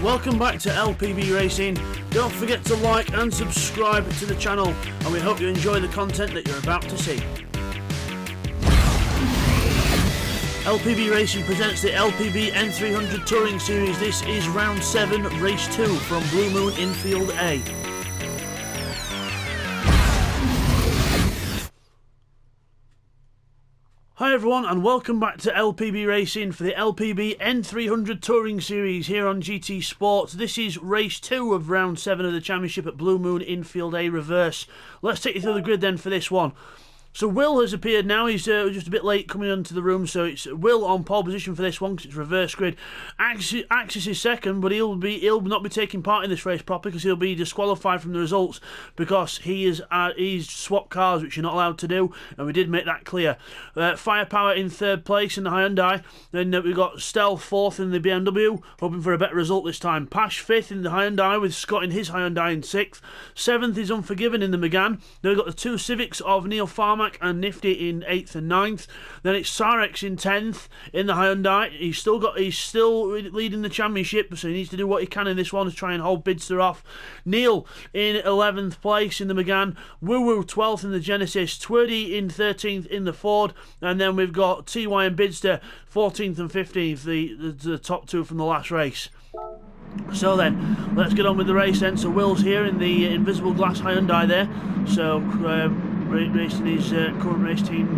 Welcome back to LPB Racing. Don't forget to like and subscribe to the channel, and we hope you enjoy the content that you're about to see. LPB Racing presents the LPB N300 Touring Series. This is round 7, race 2 from Blue Moon Infield A. Hi everyone, and welcome back to LPB Racing for the LPB N300 Touring Series here on GTSport. This is race 2 of round 7 of the championship at Blue Moon Infield A Reverse. Let's take you through the grid then for this one. So Will has appeared now. He's just a bit late coming into the room, so it's Will on pole position for this one because it's reverse grid. Axis is second, but he'll not be taking part in this race properly because he'll be disqualified from the results because he's swapped cars, which you're not allowed to do, and we did make that clear. Firepower in third place in the Hyundai. Then we've got Stealth fourth in the BMW, hoping for a better result this time. Pash fifth in the Hyundai with Scott in his Hyundai in sixth. Seventh is Unforgiven in the Megane. Then we've got the two Civics of Neil Farmer and Nifty in 8th and 9th. Then it's Sarex in 10th in the Hyundai. He's still leading the championship, so he needs to do what he can in this one to try and hold Bidster off. Neil in 11th place in the Megane. Woo Woo 12th in the Genesis. Twerdy in 13th in the Ford. And then we've got TY and Bidster 14th and 15th, the top two from the last race. So then, let's get on with the race then. So Will's here in the Invisible Glass Hyundai there. So racing his current race team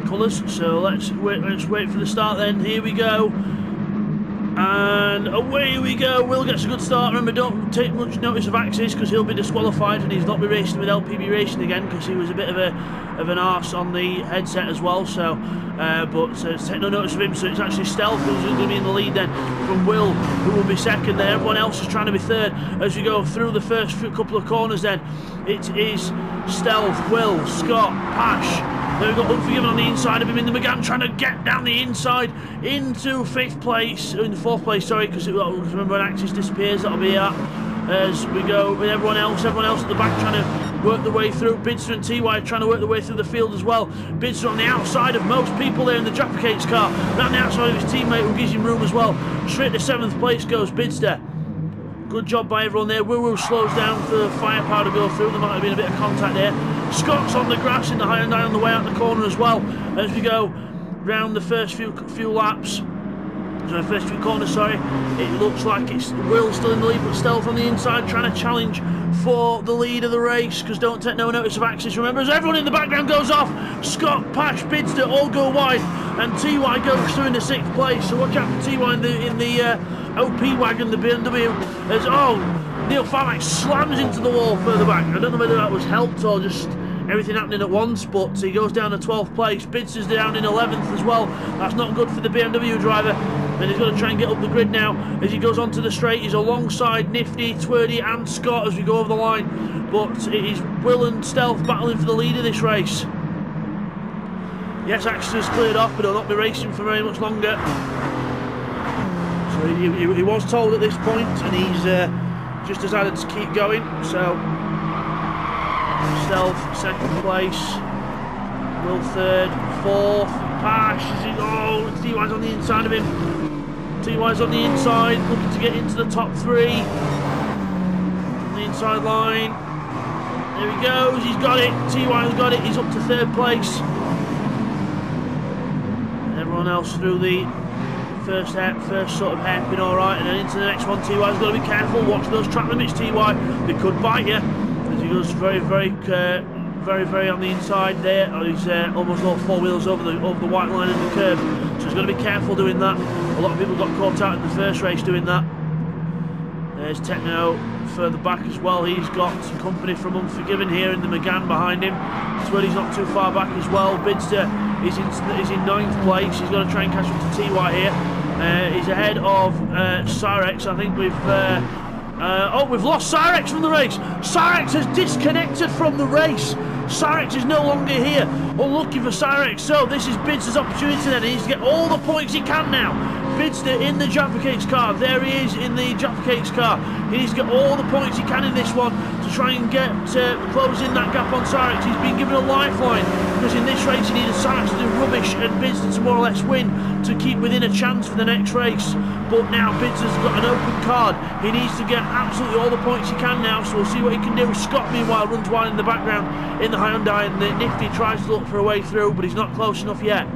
colours. So let's wait for the start then. Here we go. And away we go. Will gets a good start. Remember, don't take much notice of Axis because he'll be disqualified and he's not be racing with LPB Racing again because he was a bit of an arse on the headset as well. So, take no notice of him. So it's actually Stealth who's going to be in the lead then from Will, who will be second there. Everyone else is trying to be third as we go through the first couple of corners. Then it is Stealth, Will, Scott, Pash. Then we've got Unforgiven on the inside of him in the Megane, trying to get down the inside into 4th place, sorry, because remember when Axis disappears, that'll be at as we go with everyone else at the back trying to work their way through. Bidster and TY trying to work their way through the field as well. Bidster on the outside of most people there in the Jappacate's car, around the outside of his teammate who gives him room as well. Straight to 7th place goes Bidster. Good job by everyone there. Woo Woo slows down for the firepower to go through. There might have been a bit of contact there. Scott's on the grass in the Hyundai on the way out the corner as well as we go round the first few laps. So first few corners, sorry. It looks like it's Will still in the lead, but Stealth on the inside trying to challenge for the lead of the race because don't take no notice of Axis. Remember, as everyone in the background goes off, Scott, Pash, Bidster all go wide, and TY goes through in the 6th place. So watch out for TY in the OP wagon, the BMW. As Neil Farmack slams into the wall further back. I don't know whether that was helped or just everything happening at once, but he goes down to 12th place. Bidster's down in 11th as well. That's not good for the BMW driver, and he's got to try and get up the grid now as he goes onto the straight. He's alongside Nifty, Twerdy and Scott as we go over the line, but it is Will and Stealth battling for the lead of this race. Yes, Axis has cleared off, but he'll not be racing for very much longer. So he was told at this point, and he's just decided to keep going. So Stealth 2nd place, Will 3rd, 4th, Pash, TY's on the inside of him. TY's on the inside, looking to get into the top 3. On the inside line. There he goes, he's got it. TY's got it, he's up to 3rd place. Everyone else through the first sort of hairpin, alright, and then into the next one. TY's got to be careful, watch those track limits, TY. They could bite you. As he goes very on the inside there. He's almost all 4 wheels over the white line in the curve, so he's got to be careful doing that. A lot of people got caught out in the first race doing that. There's Techno further back as well. He's got some company from Unforgiven here in the Megane behind him. Twerdy's not too far back as well. Bidster is in 9th place. He's got to try and catch up to TY here. He's ahead of Sarex. I think we've lost Sarex from the race. Sarex has disconnected from the race. Sarex is no longer here. Unlucky for Sarex. So this is Bidster's opportunity then. He needs to get all the points he can now. Bidster in the Jaffa Cakes car. There he is in the Jaffa Cakes car. He needs to get all the points he can in this one to try and get closing that gap on Cyrix. He's been given a lifeline because in this race he needed Cyrix to do rubbish and Bidster to more or less win to keep within a chance for the next race. But now Bidster's got an open card. He needs to get absolutely all the points he can now, so we'll see what he can do. Scott meanwhile runs wide in the background in the Hyundai, and the Nifty tries to look for a way through, but he's not close enough yet.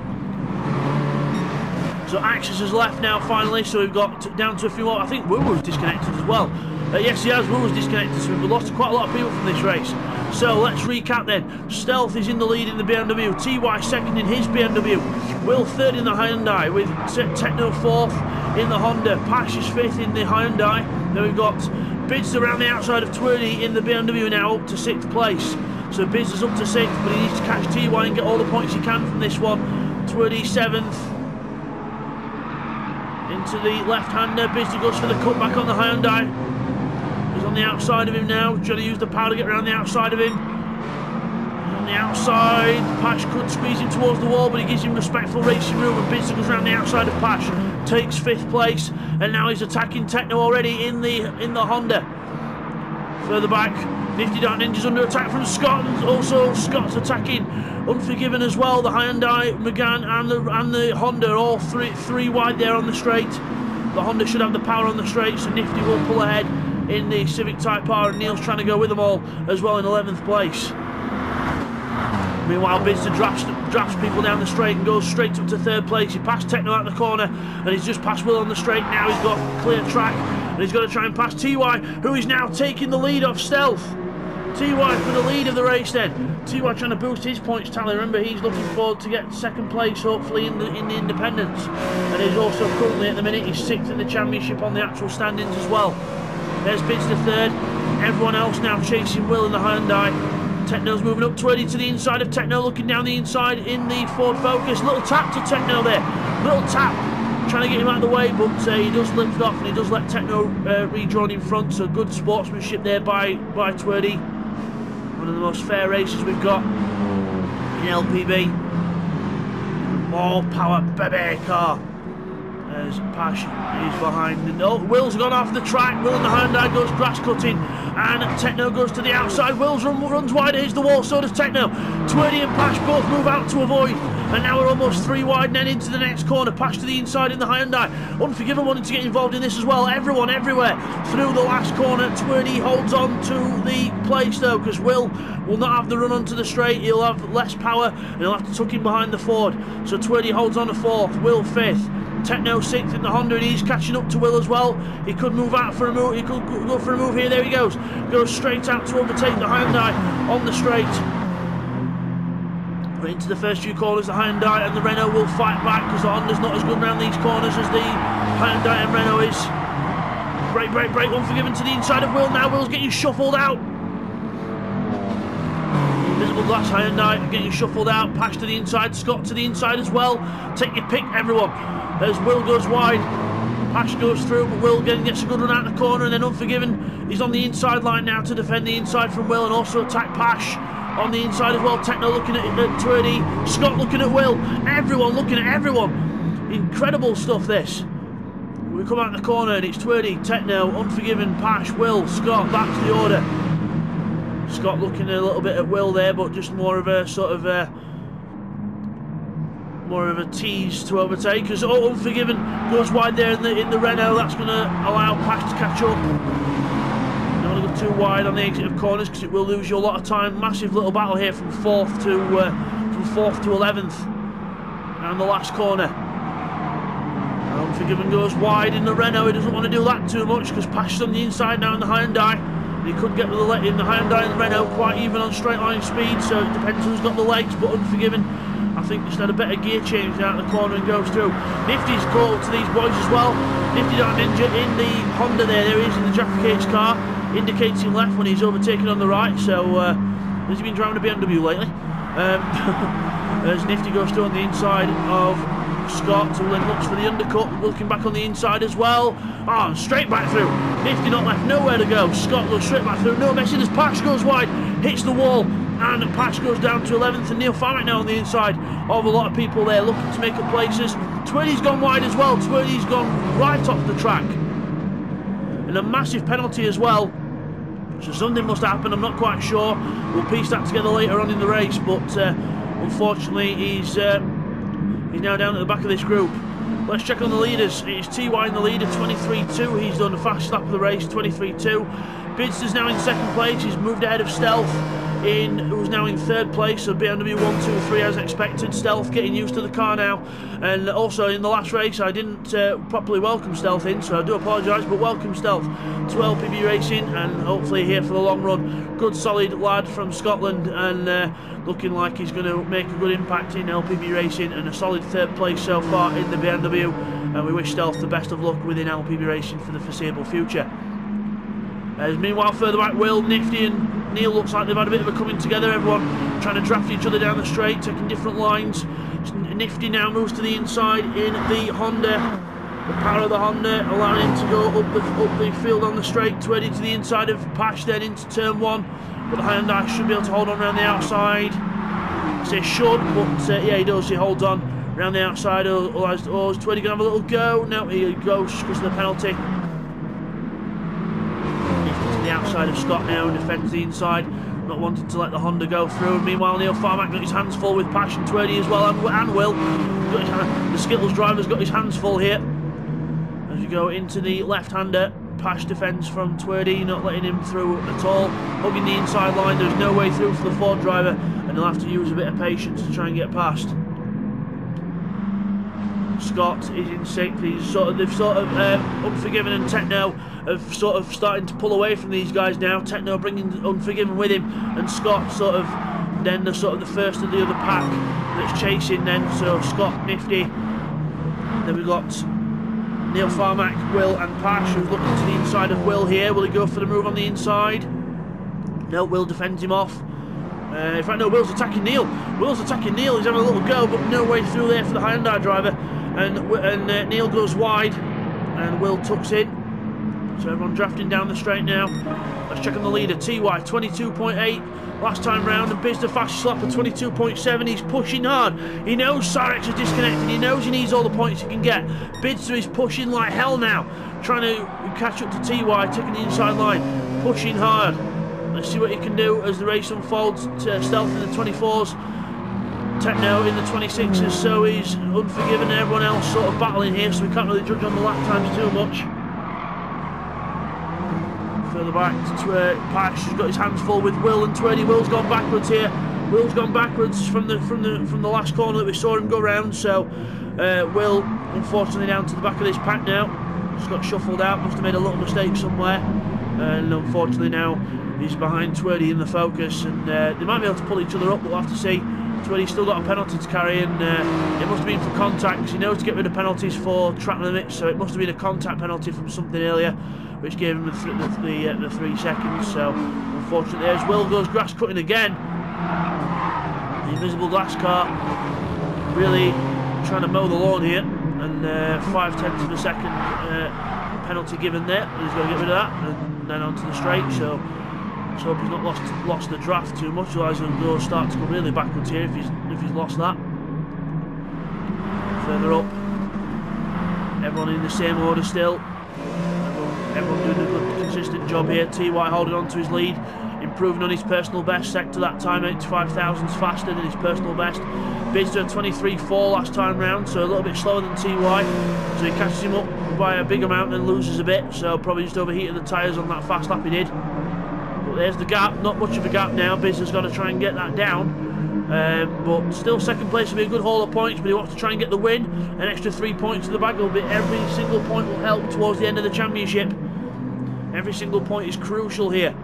So Axis has left now finally, so we've got down to a few more. I think Woo-Woo's disconnected as well. Yes, he has. Woo-Woo's disconnected, so we've lost quite a lot of people from this race. So let's recap then. Stealth is in the lead in the BMW. TY second in his BMW. Will third in the Hyundai, with Techno fourth in the Honda. Pash is fifth in the Hyundai. Then we've got Bidster around the outside of Twerdy in the BMW now, up to sixth place. So Bidster's up to sixth, but he needs to catch TY and get all the points he can from this one. Twerdy seventh. Into the left-hander, Bidster goes for the cutback on the Hyundai. He's on the outside of him now, trying to use the power to get around the outside of him. On the outside, Pash could squeeze him towards the wall, but he gives him respectful racing room, and Bidster goes around the outside of Pash, takes fifth place, and now he's attacking Techno already in the Honda. Further back, Nifty Dark Ninja's under attack from Scott, and also Scott's attacking Unforgiven as well. The Hyundai, Megane and the Honda, all three wide there on the straight. The Honda should have the power on the straight, so Nifty will pull ahead in the Civic Type R, and Neil's trying to go with them all as well in 11th place. Meanwhile, Bidster drafts people down the straight and goes straight up to third place. He passed Techno out the corner, and he's just passed Will on the straight. Now he's got clear track, and he's got to try and pass TY, who is now taking the lead off Stealth. TY for the lead of the race then. TY trying to boost his points tally. Remember, he's looking forward to get second place, hopefully, in the Independents. And he's also currently, at the minute, he's sixth in the championship on the actual standings as well. There's Bidster third. Everyone else now chasing Will in the Hyundai. Techno's moving up Twerdy to the inside of Techno, looking down the inside in the Ford Focus. Little tap to Techno there. Little tap. Trying to get him out of the way, but he does lift off and he does let Techno rejoin in front. So good sportsmanship there by Twerdy. One of the most fair races we've got in LPB. More power, baby car. There's Pash, he's behind. And oh, Will's gone off the track. Will and the Hyundai goes grass cutting, and Techno goes to the outside. Will's runs wider, hits the wall, so does Techno. Twerdy and Pash both move out to avoid, and now we're almost three wide and then into the next corner. Pash to the inside in the Hyundai. Unforgiven wanting to get involved in this as well. Everyone everywhere through the last corner. Twerdy holds on to the place though, because Will not have the run onto the straight. He'll have less power and he'll have to tuck in behind the Ford. So Twerdy holds on to fourth, Will fifth. Techno sixth in the Honda, and he's catching up to Will as well. He could move out for a move. He could go for a move here. There he goes. Goes straight out to overtake the Hyundai on the straight. We're into the first few corners. The Hyundai and the Renault will fight back because the Honda's not as good around these corners as the Hyundai and Renault is. Break. Unforgiven to the inside of Will. Now Will's getting shuffled out. Visible glass Hyundai getting shuffled out. Pash to the inside. Scott to the inside as well. Take your pick, everyone. As Will goes wide, Pash goes through, but Will gets a good run out of the corner, and then Unforgiven, he's on the inside line now to defend the inside from Will and also attack Pash on the inside as well. Techno looking at Twerdy, Scott looking at Will, everyone looking at everyone. Incredible stuff this. We come out the corner and it's Twerdy, Techno, Unforgiven, Pash, Will, Scott, that's the order. Scott looking a little bit at Will there, but just more of a sort of more of a tease to overtake, because Unforgiven goes wide there in the Renault. That's going to allow Pash to catch up. Don't want to go too wide on the exit of corners because it will lose you a lot of time. Massive little battle here from 4th to 11th, and the last corner. Unforgiven goes wide in the Renault. He doesn't want to do that too much because Pash is on the inside now in the Hyundai. He could get in the Hyundai and the Renault quite even on straight line speed, so it depends who's got the legs, but Unforgiven, I think, just had a better gear change out of the corner and goes through. Nifty's call to these boys as well. Nifty Dark Ninja in the Honda there he is in the Jaffa Cakes car, indicating left when he's overtaken on the right, so has he been driving a BMW lately? As Nifty goes through on the inside of Scott, who then looks for the undercut, looking back on the inside as well. And straight back through. Nifty not left nowhere to go. Scott goes straight back through, no messing as Pash goes wide, hits the wall, and Pash goes down to 11th, and Neil Farmack now on the inside of a lot of people there looking to make up places. Twirly's gone wide as well. Twirly's gone right off the track, and a massive penalty as well. So something must happen, I'm not quite sure. We'll piece that together later on in the race, but unfortunately he's now down at the back of this group. Let's check on the leaders. It's TY in the leader, 23.2. He's done the fast lap of the race, 23.2. Bidster's now in second place. He's moved ahead of Stealth, who's now in third place. So BMW 1, 2, 3 as expected. Stealth getting used to the car now. And also in the last race, I didn't properly welcome Stealth in, so I do apologise, but welcome Stealth to LPB Racing, and hopefully here for the long run. Good solid lad from Scotland, and looking like he's going to make a good impact in LPB Racing, and a solid third place so far in the BMW, and we wish Stealth the best of luck within LPB Racing for the foreseeable future. As meanwhile further back, Will, Nifty and Neil looks like they've had a bit of a coming together, everyone trying to draft each other down the straight, taking different lines. Nifty now moves to the inside in the Honda. The power of the Honda allowing him to go up the field on the straight, Twirly to the inside of Pash, then into turn 1. But the Hyundai should be able to hold on around the outside. I say should, but yeah, he does. He holds on around the outside. Is Twirly going to have a little go? No, he goes because of the penalty. Nifty to the outside of Scott now and defends the inside, not wanting to let the Honda go through. Meanwhile, Neil Farmack got his hands full with Pash and Twirly as well, and Will. The Skittles driver's got his hands full here. As we go into the left-hander, Pash defends from Twirly, not letting him through at all. Hugging the inside line, there's no way through for the Ford driver, and he'll have to use a bit of patience to try and get past. Scott is in 6th. They've sort of Unforgiven and Techno have sort of starting to pull away from these guys now. Techno bringing Unforgiven with him, and Scott sort of then the first of the other pack that's chasing then. So Scott, Nifty, then we've got Neil Farmack, Will and Pash, who's looking to the inside of Will here. Will he go for the move on the inside? No, Will defends him off. In fact, no, Will's attacking Neil. Will's attacking Neil. He's having a little go, but no way through there for the Hyundai driver. And Neil goes wide, and Will tucks in. So everyone drafting down the straight now. Let's check on the leader. TY 22.8 last time round, and Biz the fastest lap at 22.7. He's pushing hard. He knows Sarex is disconnected. He knows he needs all the points he can get. Bidster is pushing like hell now, trying to catch up to TY, taking the inside line, pushing hard. Let's see what he can do as the race unfolds. Stealth in the 24s, Techno in the 26s, so he's Unforgiven and everyone else sort of battling here, so we can't really judge on the lap times too much. Further back to Pash, has got his hands full with Will and Twirly. Will's gone backwards here. Will's gone backwards from the last corner that we saw him go round, so Will unfortunately down to the back of this pack now. Just got shuffled out, must have made a little mistake somewhere, and unfortunately now he's behind Twirly in the Focus, and they might be able to pull each other up, but we'll have to see. Twirly's still got a penalty to carry, and it must have been for contact, because he knows to get rid of penalties for track limits, so it must have been a contact penalty from something earlier, which gave him the 3 seconds. So unfortunately there's Will goes grass cutting again. The invisible glass car really trying to mow the lawn here, and 5/10 of a second penalty given there. He's going to get rid of that and then onto the straight. So let's hope he's not lost the draft too much, otherwise he'll start to go really backwards here if he's lost that. Further up, everyone in the same order still. Everyone doing a good consistent job here. TY holding on to his lead, improving on his personal best sector that time, 85 thousandths faster than his personal best. Bidster 23.4 last time round, so a little bit slower than TY, so he catches him up by a big amount and loses a bit, so probably just overheated the tyres on that fast lap he did. But there's the gap, not much of a gap now. Bidster's got to try and get that down. But still second place will be a good haul of points, but he wants to try and get the win. An extra 3 points to the bag will be, every single point will help towards the end of the championship. Every single point is crucial here.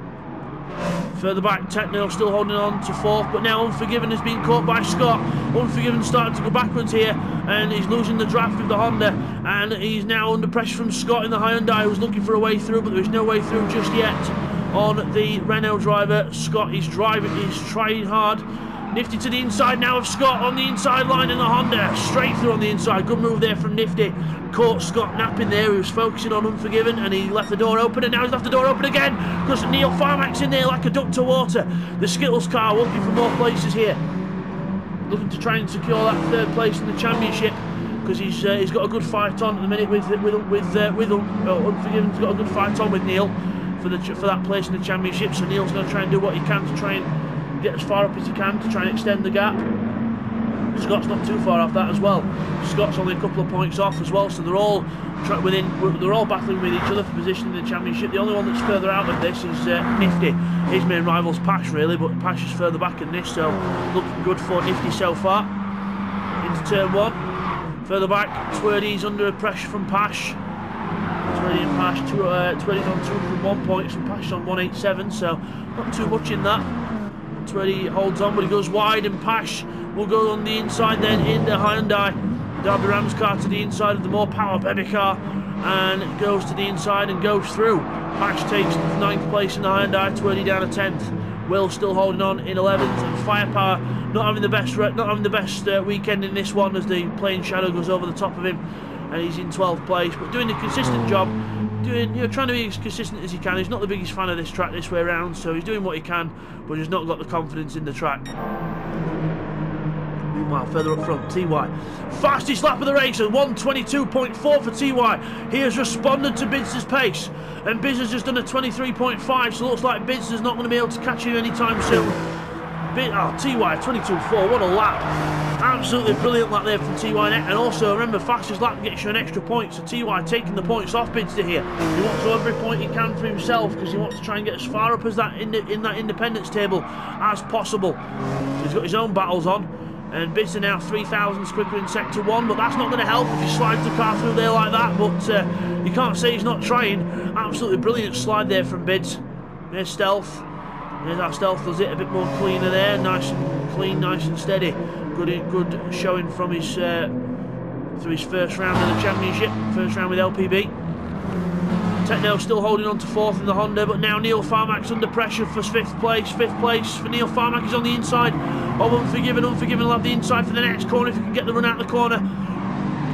Further back, Techno still holding on to 4th, but now Unforgiven has been caught by Scott. Unforgiven starting to go backwards here, and he's losing the draft with the Honda, and he's now under pressure from Scott in the Hyundai, who's looking for a way through, but there's no way through just yet on the Renault driver. Scott is driving, he's trying hard. Nifty to the inside now of Scott on the inside line in the Honda. Straight through on the inside. Good move there from Nifty. Caught Scott napping there. He was focusing on Unforgiven and he left the door open, and now he's left the door open again because Neil Farmack's in there like a duck to water. The Skittles car looking for more places here. Looking to try and secure that third place in the championship, because he's got a good fight on at the minute with Unforgiven's got a good fight on with Neil for that place in the championship. So Neil's going to try and do what he can to try and get as far up as he can to try and extend the gap. Scott's not too far off that as well. Scott's only a couple of points off as well, so they're all battling with each other for position in the championship. The only one that's further out of this is Nifty. His main rival's Pash really, but Pash is further back in this, so looking good for Nifty so far. Into turn 1. Further back, Twerdy's under pressure from Pash. Twerdy and Pash, Twerdy's on 201 points and Pash on 187, so not too much in that. Twerdy holds on, but he goes wide, and Pash will go on the inside then in the Hyundai. Derby Rams car to the inside of the more power Bebby car, and goes to the inside and goes through. Pash takes 9th place in the Hyundai, Twerdy down to 10th. Will still holding on in 11th, and Firepower not having the best weekend in this one, as the plane shadow goes over the top of him, and he's in 12th place, but doing a consistent job, trying to be as consistent as he can. He's not the biggest fan of this track this way around, so he's doing what he can, but he's not got the confidence in the track. Meanwhile, further up front, TY. Fastest lap of the race at 1:22.4 for TY. He has responded to Bidzer's pace, and Bidzer's just done a 23.5, so looks like Bidzer's not going to be able to catch him anytime soon. TY 22.4, what a lap. Absolutely brilliant lap there from TY, and also remember, fastest lap gets you an extra point, so TY taking the points off Bidzer here. He wants every point he can for himself, because he wants to try and get as far up as that in that independence table as possible. So he's got his own battles on, and Bidzer now 3,000 quicker in sector 1, but that's not going to help if he slides the car through there like that, but you can't say he's not trying. Absolutely brilliant slide there from Bids. There's Stealth. There's how Stealth does it, a bit more cleaner there, nice and clean, nice and steady. Good showing from his through his first round of the championship, first round with LPB. Techno still holding on to 4th in the Honda, but now Neil Farmack's under pressure for 5th place. 5th place for Neil Farmack is on the inside of Unforgiven. Unforgiven will have the inside for the next corner if he can get the run out of the corner.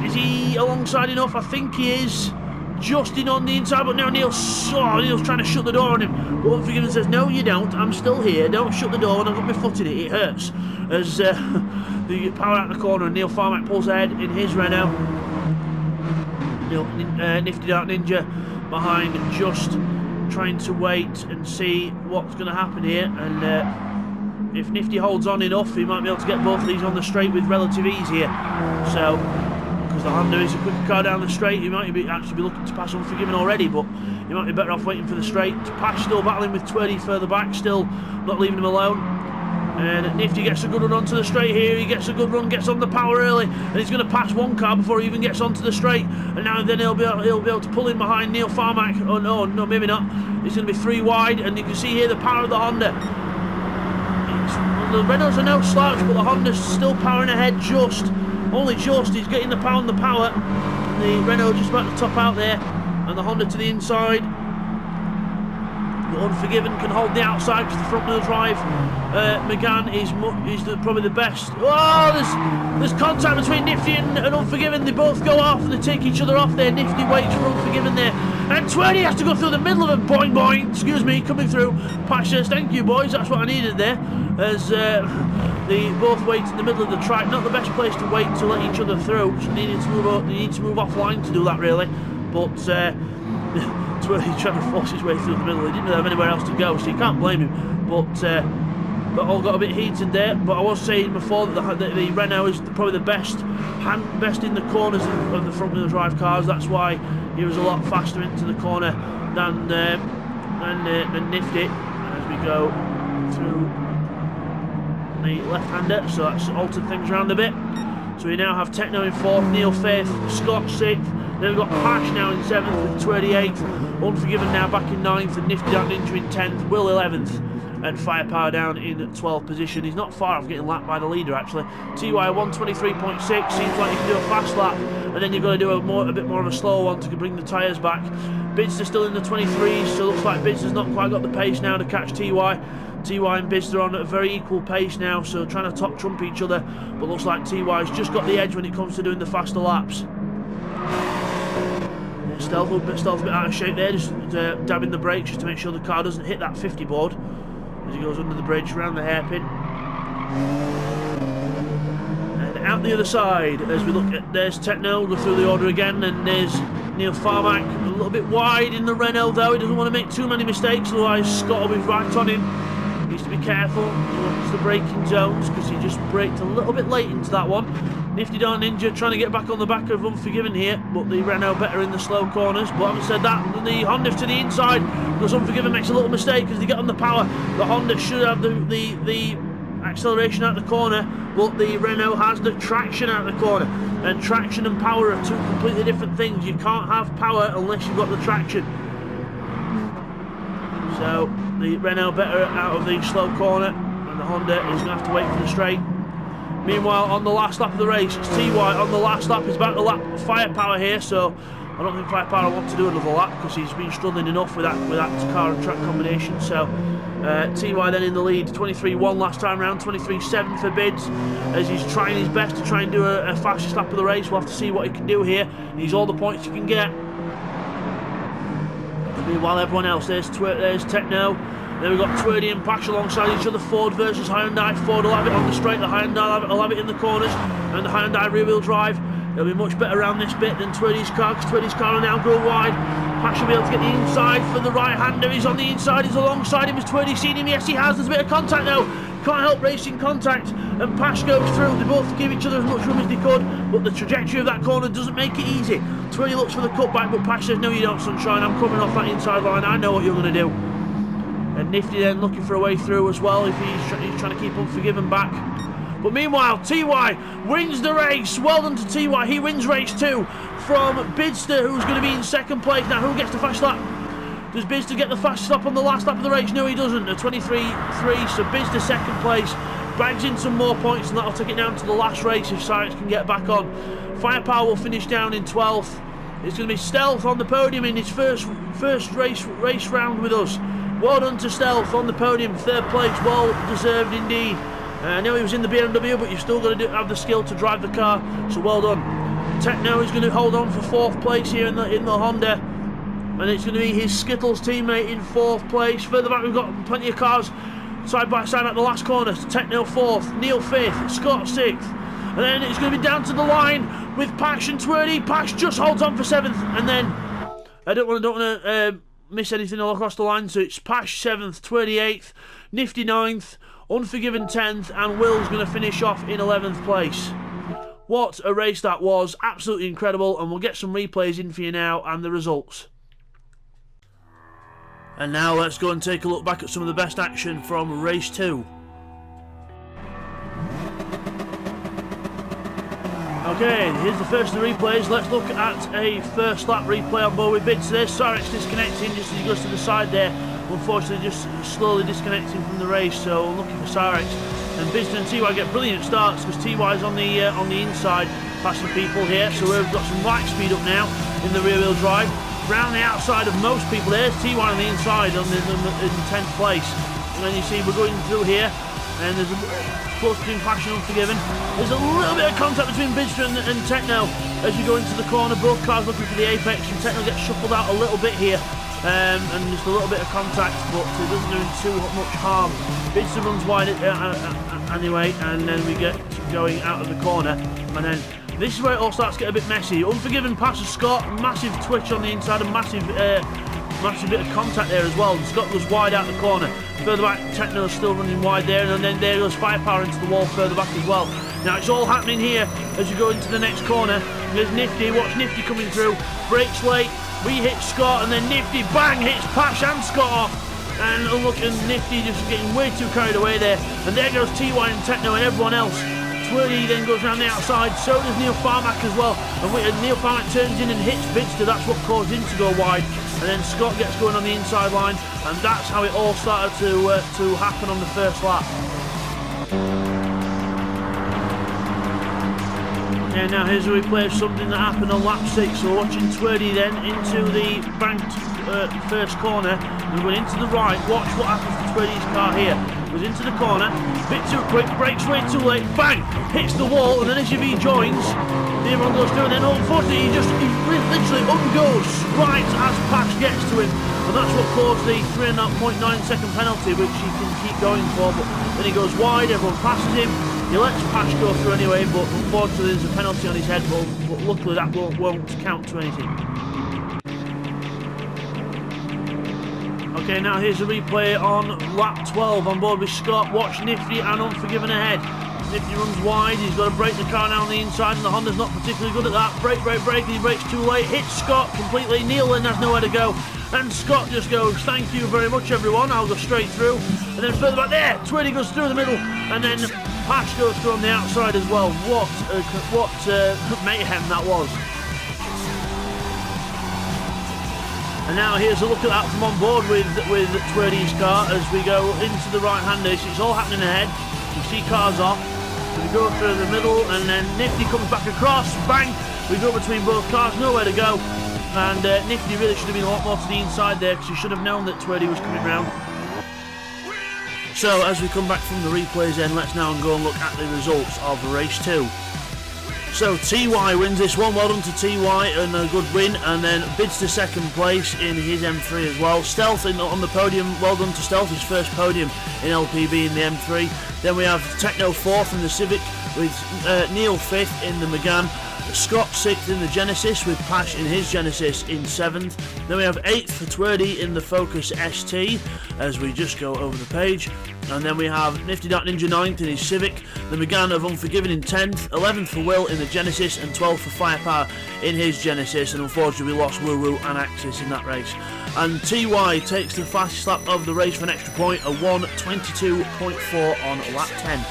Is he alongside enough? I think he is. Just in on the inside, but now Neil's trying to shut the door on him. But Unforgiven says, no you don't, I'm still here, don't shut the door, and I've got my foot in it, it hurts. As they get power out of the corner, and Neil Farmack pulls ahead in his Renault. Nifty Dark Ninja behind, just trying to wait and see what's going to happen here, and if Nifty holds on enough, he might be able to get both of these on the straight with relative ease here. So, because the Honda is a quicker car down the straight, he might actually be looking to pass Unforgiven already, but he might be better off waiting for the straight. Pash still battling with Twerdy further back, still not leaving him alone. And Nifty gets a good run onto the straight here. He gets a good run, gets on the power early, and he's going to pass one car before he even gets onto the straight. And now then he'll be able to pull in behind Neil Farmack. Oh no, maybe not. It's going to be 3 wide, and you can see here the power of the Honda. The Renaults are no slouch, but the Honda's still powering ahead just. Only just. He's getting the power on the power. The Renault just about to top out there, and the Honda to the inside. The Unforgiven can hold the outside because the front wheel drive. McGann is probably the best. Oh, there's contact between Nifty and Unforgiven. They both go off and they take each other off there. Nifty waits for Unforgiven there, and Twerdy has to go through the middle of them. Boing boing. Excuse me, coming through. Pash says, "Thank you, boys. That's what I needed there." As they both wait in the middle of the track. Not the best place to wait to let each other through. So they need to move offline to do that really, but. He's trying to force his way through the middle. He didn't have anywhere else to go, so you can't blame him. But all got a bit heated there. But I was saying before that the Renault is probably the best in the corners of the front wheel drive cars. That's why he was a lot faster into the corner than Nifty as we go through the left-hander. So that's altered things around a bit. So we now have Techno in 4th, Neil 5th, Scott 6th. Then we've got Pash now in 7th with 28th, Unforgiven now back in 9th, and Nifty Dark Ninja in 10th, Will 11th, and Firepower down in 12th position. He's not far off getting lapped by the leader actually. TY 1:23.6, seems like you can do a fast lap, and then you've got to do a bit more of a slow one to bring the tyres back. Bids are still in the 23s, so it looks like Bids has not quite got the pace now to catch TY. TY and Bidster on at a very equal pace now, so trying to top trump each other, but looks like TY's just got the edge when it comes to doing the faster laps. Stealth a bit out of shape there, just dabbing the brakes just to make sure the car doesn't hit that 50 board as he goes under the bridge, around the hairpin. And out the other side, as we look at, there's Techno, go through the order again, and there's Neil Farmack, a little bit wide in the Renault though. He doesn't want to make too many mistakes, otherwise Scott will be right on him. He needs to be careful. He wants the braking zones because he just braked a little bit late into that one. Nifty Darn Ninja trying to get back on the back of Unforgiven here, but the Renault better in the slow corners. But having said that, the Honda to the inside, because Unforgiven makes a little mistake as they get on the power. The Honda should have the acceleration out the corner, but the Renault has the traction out the corner. And traction and power are two completely different things. You can't have power unless you've got the traction. So the Renault better out of the slow corner, and the Honda is going to have to wait for the straight. Meanwhile, on the last lap of the race, it's TY on the last lap. He's about to lap Firepower here, so I don't think Firepower wants to do another lap because he's been struggling enough with that car and track combination. So TY then in the lead, 23.1 last time round, 23.7 for Bids, as he's trying his best to try and do a fastest lap of the race. We'll have to see what he can do here. He's all the points he can get. Meanwhile, everyone else, there's Techno. Then we've got Twerdy and Pash alongside each other. Ford versus Hyundai. Ford will have it on the straight, the Hyundai will have it in the corners, and the Hyundai rear-wheel drive. They'll be much better around this bit than Twerdy's car, because Twerdy's car will now go wide. Pash will be able to get the inside for the right-hander. He's on the inside, he's alongside him. Has Twerdy seen him? Yes, he has. There's a bit of contact now. Can't help racing contact, and Pash goes through. They both give each other as much room as they could, but the trajectory of that corner doesn't make it easy. Twerdy looks for the cutback, but Pash says, no you don't, sunshine, I'm coming off that inside line, I know what you're going to do. And Nifty then looking for a way through as well, if he's trying to keep Unforgiven back. But meanwhile, TY wins the race. Well done to TY, he wins race 2 from Bidster, who's going to be in second place. Now who gets the fast lap? Does Bidster get the fastest lap on the last lap of the race? No, he doesn't. A 23.3, so Bidster second place. Bags in some more points, and that'll take it down to the last race if Cyrix can get back on. Firepower will finish down in 12th. It's going to be Stealth on the podium in his first race round with us. Well done to Stealth on the podium, third place, well deserved indeed. I know he was in the BMW, but you've still got to have the skill to drive the car, so well done. Techno is going to hold on for 4th place here in the Honda, and it's going to be his Skittles teammate in 4th place. Further back we've got plenty of cars side by side at the last corner. Techno 4th, Neil 5th, Scott 6th, and then it's going to be down to the line with Pash and Twerdy. Pash just holds on for 7th, and then I don't want to miss anything all across the line, so it's Pash 7th, 28th, Nifty 9th, Unforgiven 10th, and Will's going to finish off in 11th place. What a race that was, absolutely incredible, and we'll get some replays in for you now and the results. And now let's go and take a look back at some of the best action from race 2. Okay, here's the first of the replays. Let's look at a first lap replay on board with Bids. There's Cyrix disconnecting just as he goes to the side there. Unfortunately, just slowly disconnecting from the race, so looking for Cyrix. And Bidster and TY get brilliant starts because TY's on the inside, passing people here. So we've got some light speed up now in the rear-wheel drive. Round the outside of most people. There's TY on the inside in 10th place. And then you see we're going through here, and there's a close between Pash and Unforgiven. There's a little bit of contact between Bidster and Techno as you go into the corner. Both cars looking for the apex, and Techno gets shuffled out a little bit here. And just a little bit of contact, but it doesn't do too much harm. Bidster runs wide anyway, and then we get going out of the corner, and then this is where it all starts to get a bit messy. Unforgiven passes Scott, massive twitch on the inside, and massive bit of contact there as well. And Scott goes wide out the corner. Further back, Techno's still running wide there, and then there goes Firepower into the wall further back as well. Now it's all happening here as you go into the next corner. There's Nifty, watch Nifty coming through, brakes late. We hit Scott, and then Nifty, bang, hits Pash and Scott off. And look, and Nifty just getting way too carried away there. And there goes TY and Techno and everyone else. Twerdy then goes around the outside, so does Neil Farmack as well. And Neil Farmack turns in and hits Bidster, that's what caused him to go wide. And then Scott gets going on the inside line, and that's how it all started to happen on the first lap. Okay, now here's a replay of something that happened on lap 6. So watching Twerdy then into the banked first corner. We're going into the right. Watch what happens to Twerdy's car here. Goes into the corner, bit too quick, brakes way too late, bang! Hits the wall, and then as he joins, everyone goes through, and then unfortunately he literally ungoes right as Pash gets to him. And that's what caused the 3.9 second penalty, which he can keep going for. But then he goes wide, everyone passes him. He lets Pash go through anyway, but unfortunately there's a penalty on his head, but luckily that won't count to anything. Okay, now here's a replay on lap 12 on board with Scott. Watch Nifty and Unforgiven ahead. Nifty runs wide, he's got to brake the car down the inside, and the Honda's not particularly good at that. Brake, and he brakes too late, hits Scott completely. Neil then has nowhere to go, and Scott just goes, "Thank you very much, everyone, I'll go straight through." And then further back there, Twitty goes through the middle, and then Pash goes through on the outside as well. What mayhem that was. And now here's a look at that from on board with Twerdy's car as we go into the right-hander. It's all happening ahead. You see cars off. We go through the middle, and then Nifty comes back across. Bang! We go between both cars, nowhere to go. And Nifty really should have been a lot more to the inside there, because he should have known that Twerdy was coming round. So as we come back from the replays then, let's now go and look at the results of race 2. So TY wins this one, well done to TY, and a good win, and then bids to second place in his M3 as well. Stealth on the podium, well done to Stealth, his first podium in LPB in the M3. Then we have Techno 4th in the Civic, with Neil 5th in the Megane, Scott 6th in the Genesis, with Pash in his Genesis in 7th. Then we have 8th for Twerdy in the Focus ST, as we just go over the page. And then we have Nifty Ninja 9th in his Civic, the Megane of Unforgiven in 10th, 11th for Will in the Genesis, and 12th for Firepower in his Genesis. And unfortunately we lost Woo Woo and Axis in that race. And TY takes the fastest lap of the race for an extra point, a 1:22.4 on lap 10.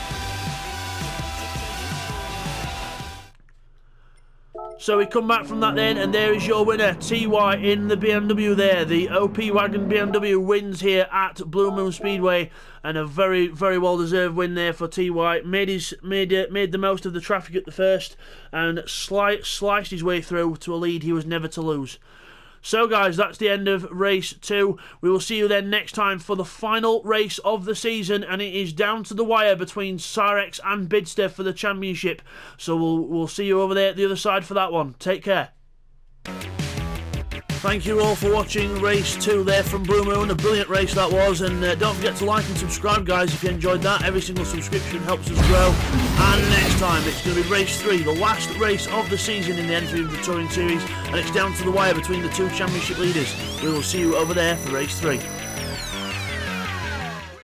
So we come back from that then, and there is your winner, TY in the BMW there. The OP Wagon BMW wins here at Blue Moon Speedway, and a very, very well-deserved win there for TY. Made the most of the traffic at the first, and sliced his way through to a lead he was never to lose. So guys, that's the end of race 2. We will see you then next time for the final race of the season, and it is down to the wire between Cyrex and Bidster for the championship. So we'll see you over there at the other side for that one. Take care. Thank you all for watching race 2 there from Blue Moon. A brilliant race that was, and don't forget to like and subscribe, guys, if you enjoyed that. Every single subscription helps us grow. And next time it's going to be race 3, the last race of the season in the N300 Touring Series, and it's down to the wire between the two championship leaders. We will see you over there for race 3.